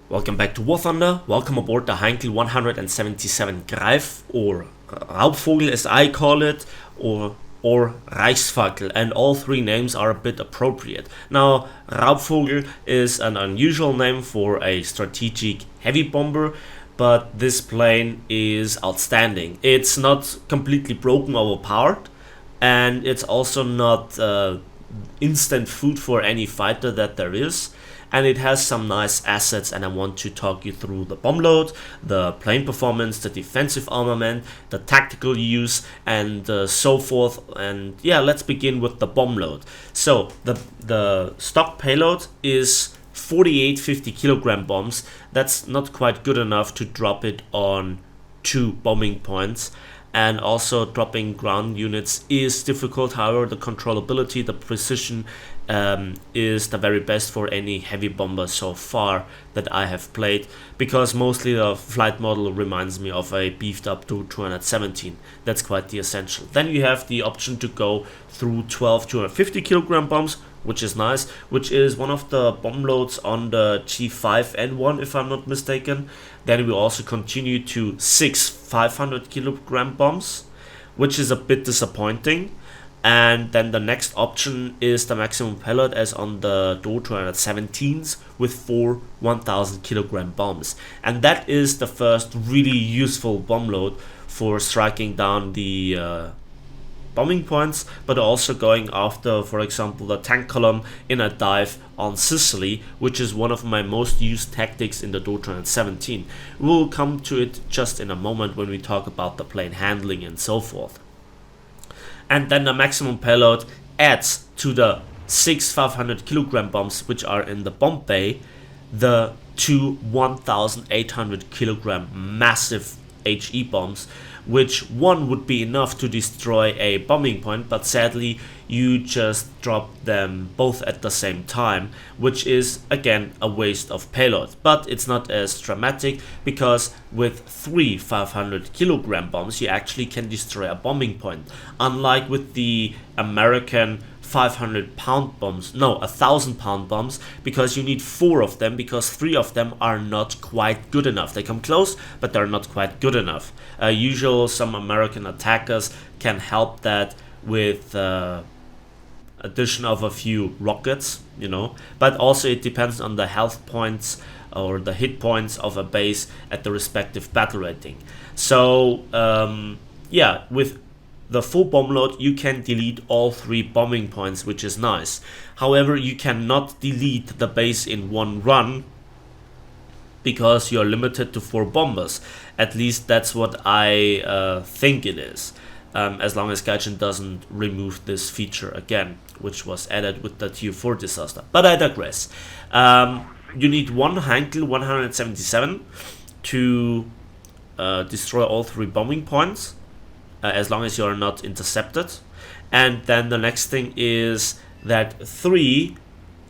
Welcome back to War Thunder. Welcome aboard the Heinkel 177 Greif, or Raubvogel as I call it, or Reichsfackel, and all three names are a bit appropriate. Now, Raubvogel is an unusual name for a strategic heavy bomber, but this plane is outstanding. It's not completely broken or overpowered, and it's also not instant food for any fighter that there is, and it has some nice assets, and I want to talk you through the bomb load, the plane performance, the defensive armament, the tactical use, and so forth. And yeah, let's begin with the bomb load. So the stock payload is 48 50 kilogram bombs. That's not quite good enough to drop it on 2 bombing points, and also dropping ground units is difficult. However, the controllability, the precision is the very best for any heavy bomber so far that I have played, because mostly the flight model reminds me of a beefed up Tu-217. That's quite the essential. Then you have the option to go through 12 250 kilogram bombs, which is nice, which is one of the bomb loads on the G5N1 if I'm not mistaken. Then we also continue to 6 500 kilogram bombs, which is a bit disappointing. And then the next option is the maximum payload as on the Do-217s with 4 1000 kilogram bombs. And that is the first really useful bomb load for striking down the bombing points, but also going after, for example, the tank column in a dive on Sicily, which is one of my most used tactics in the Do-217. We'll come to it just in a moment when we talk about the plane handling and so forth. And then the maximum payload adds to the 6 500 kilogram bombs which are in the bomb bay the 2 1800 kilogram massive HE bombs, which one would be enough to destroy a bombing point, but sadly you just drop them both at the same time, which is again a waste of payload. But it's not as dramatic, because with 3 500 kilogram bombs you actually can destroy a bombing point, unlike with the American 500 pound bombs, no, 1000 pound bombs, because you need 4 of them, because 3 of them are not quite good enough. They come close, but they're not quite good enough. Usually some American attackers can help that with addition of a few rockets, but also it depends on the health points or the hit points of a base at the respective battle rating. So yeah, with the full bomb load you can delete all 3 bombing points, which is nice. However, you cannot delete the base in one run, because you're limited to 4 bombers. At least that's what I think it is, as long as Gaijin doesn't remove this feature again, which was added with the Tier 4 disaster. But I digress. You need one Heinkel 177 to destroy all 3 bombing points, as long as you are not intercepted. And then the next thing is that 3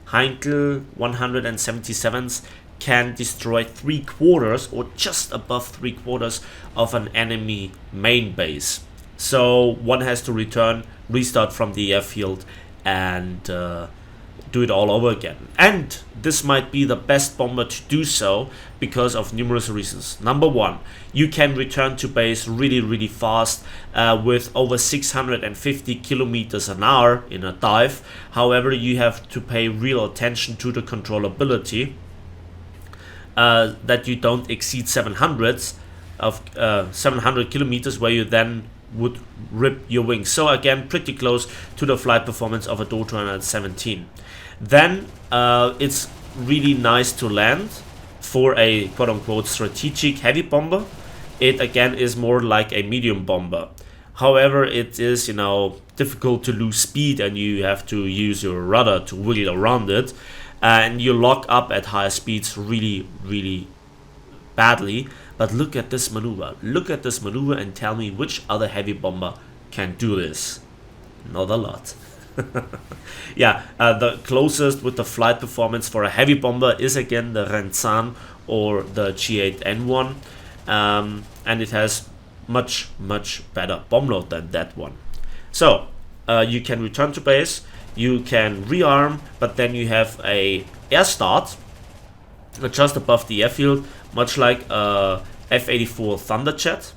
Heinkel 177s can destroy 3/4 or just above 3/4 of an enemy main base. So one has to return, restart from the airfield, and do it all over again. And this might be the best bomber to do so because of numerous reasons. Number 1, you can return to base really fast with over 650 kilometers an hour in a dive. However, you have to pay real attention to the controllability, that you don't exceed 700 kilometers, where you then would rip your wings. So again, pretty close to the flight performance of a Do-217. Then it's really nice to land for a quote-unquote strategic heavy bomber. It again is more like a medium bomber. However, it is difficult to lose speed, and you have to use your rudder to wiggle around it, and you lock up at high speeds really badly. But look at this maneuver. Look at this maneuver and tell me which other heavy bomber can do this. Not a lot. Yeah, the closest with the flight performance for a heavy bomber is again the Renzan or the G8N1, and it has much better bomb load than that one. So you can return to base, you can rearm, but then you have a air start, just above the airfield, much like a F-84 Thunderjet.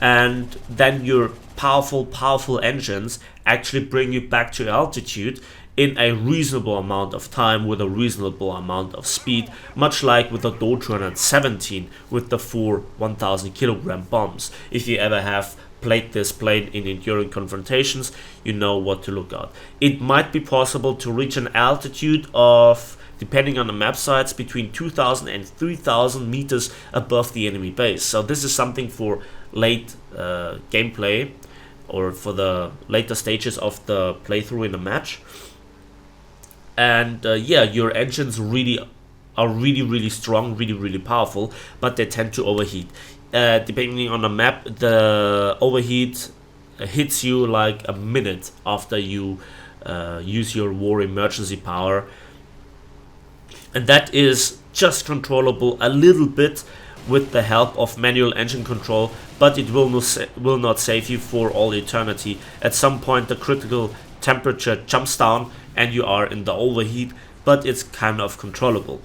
And then your powerful engines actually bring you back to altitude in a reasonable amount of time with a reasonable amount of speed, much like with the Doge 117 with the 4 1000 kilogram bombs. If you ever have played this plane in enduring confrontations, you know what to look at. It might be possible to reach an altitude of, depending on the map sites, between 2000 and 3000 meters above the enemy base. So this is something for late gameplay, or for the later stages of the playthrough in the match. And yeah, your engines are really strong, really powerful, but they tend to overheat. Depending on the map, the overheat hits you like a minute after you use your war emergency power, and that is just controllable a little bit with the help of manual engine control, but it will not save you for all eternity. At some point the critical temperature jumps down and you are in the overheat, but it's kind of controllable.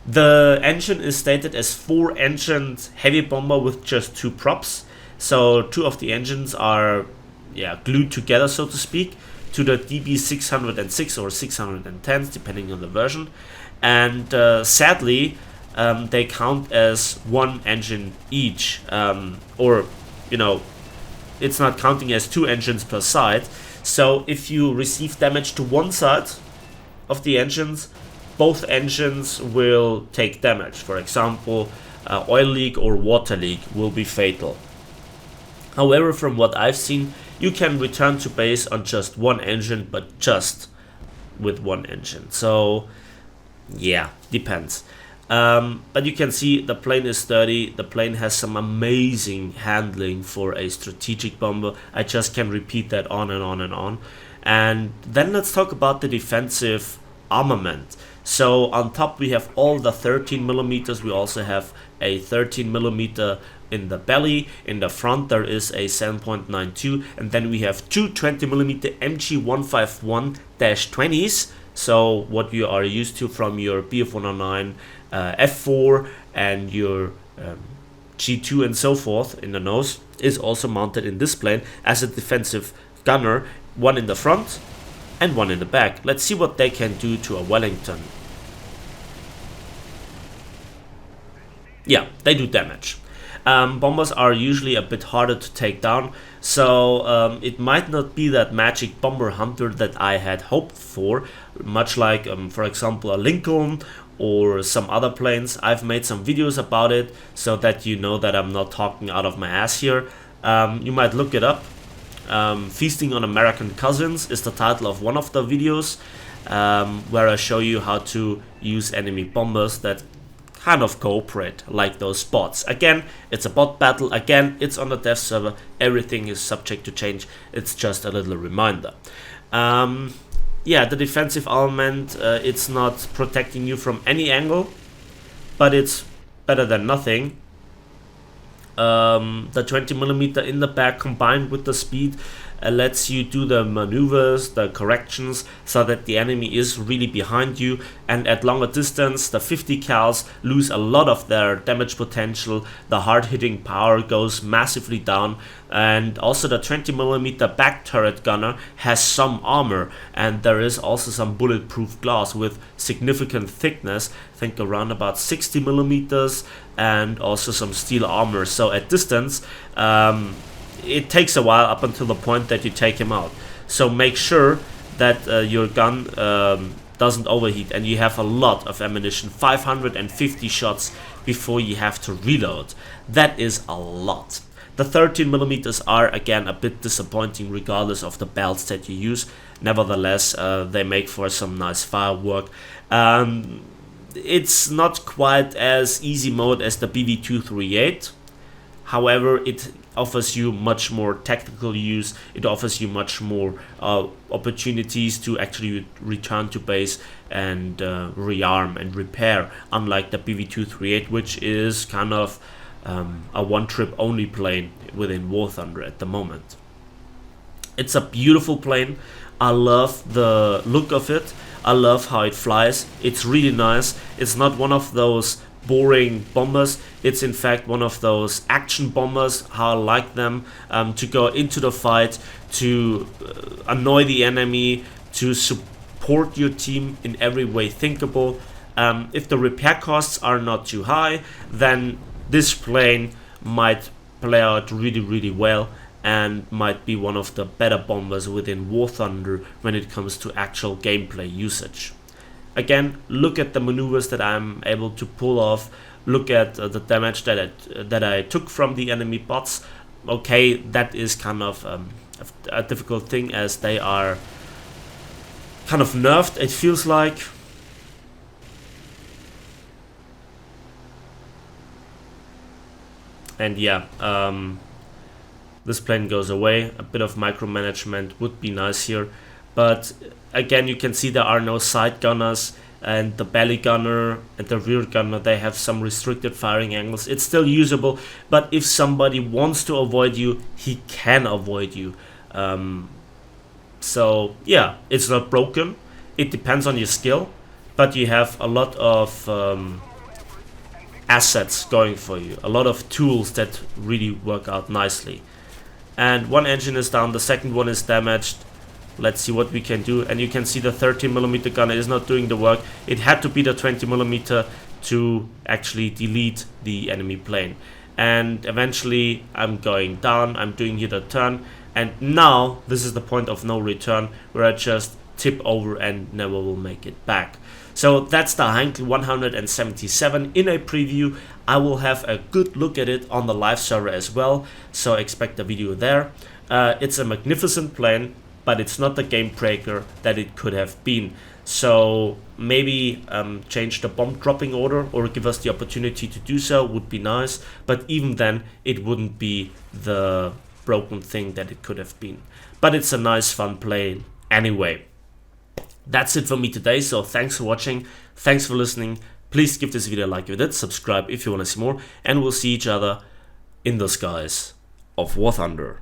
The engine is stated as 4-engined heavy bomber with just 2 props. So 2 of the engines are glued together, so to speak, to the DB 606 or 610s, depending on the version. And sadly, they count as 1 engine each, or it's not counting as 2 engines per side. So if you receive damage to one side of the engines, both engines will take damage. For example, oil leak or water leak will be fatal. However, from what I've seen, you can return to base on just 1 engine, but just with 1 engine. So yeah, depends. But you can see the plane is sturdy. The plane has some amazing handling for a strategic bomber. I just can repeat that on and on and on. And then let's talk about the defensive armament. So on top we have all the 13 millimeters. We also have a 13 millimeter in the belly. In the front there is a 7.92, and then we have 2 20 millimeter MG151-20s. So what you are used to from your BF-109 F4 and your G2 and so forth in the nose is also mounted in this plane as a defensive gunner, 1 in the front and 1 in the back. Let's see what they can do to a Wellington. Yeah, they do damage. Bombers are usually a bit harder to take down, so it might not be that magic bomber hunter that I had hoped for, much like for example a Lincoln or some other planes. I've made some videos about it so that you know that I'm not talking out of my ass here. You might look it up. Feasting on American Cousins is the title of one of the videos, where I show you how to use enemy bombers that kind of cooperate, like those bots. Again, it's a bot battle. Again, it's on the dev server. Everything is subject to change. It's just a little reminder. Yeah, the defensive armament, it's not protecting you from any angle, but it's better than nothing. The 20 millimeter in the back combined with the speed lets you do the maneuvers, the corrections, so that the enemy is really behind you, and at longer distance the 50 cals lose a lot of their damage potential. The hard hitting power goes massively down, and also the 20 millimeter back turret gunner has some armor, and there is also some bulletproof glass with significant thickness, I think around about 60 millimeters, and also some steel armor. So at distance it takes a while up until the point that you take him out. So make sure that your gun doesn't overheat and you have a lot of ammunition, 550 shots before you have to reload. That is a lot. The 13 millimeters are again a bit disappointing regardless of the belts that you use. Nevertheless, they make for some nice firework. It's not quite as easy mode as the BV238. However, it offers you much more tactical use. It offers you much more opportunities to actually return to base and rearm and repair, unlike the BV238, which is kind of a one-trip only plane within War Thunder at the moment. It's a beautiful plane. I love the look of it. I love how it flies. It's really nice. It's not one of those boring bombers. It's in fact one of those action bombers, how I like them, to go into the fight, to annoy the enemy, to support your team in every way thinkable. If the repair costs are not too high, then this plane might play out really well and might be one of the better bombers within War Thunder when it comes to actual gameplay usage. Again, look at the maneuvers that I'm able to pull off. Look at the damage that I took from the enemy bots. Okay, that is kind of a difficult thing, as they are kind of nerfed, it feels like. And yeah, this plane goes away. A bit of micromanagement would be nice here, but again, you can see there are no side gunners, and the belly gunner and the rear gunner, they have some restricted firing angles. It's still usable, but if somebody wants to avoid you, he can avoid you. So yeah, it's not broken. It depends on your skill, but you have a lot of assets going for you, a lot of tools that really work out nicely. And one engine is down, the second one is damaged. Let's see what we can do. And you can see the 13mm gunner is not doing the work. It had to be the 20mm to actually delete the enemy plane. And eventually I'm going down, I'm doing here the turn, and now this is the point of no return, where I just tip over and never will make it back. So that's the Heinkel 177 in a preview. I will have a good look at it on the live server as well, so expect a video there. It's a magnificent plane, but it's not the game breaker that it could have been. So maybe change the bomb dropping order, or give us the opportunity to do so, would be nice. But even then, it wouldn't be the broken thing that it could have been. But it's a nice fun plane anyway. That's it for me today, so thanks for watching, thanks for listening. Please give this video a like if you did, subscribe if you want to see more, and we'll see each other in the skies of War Thunder.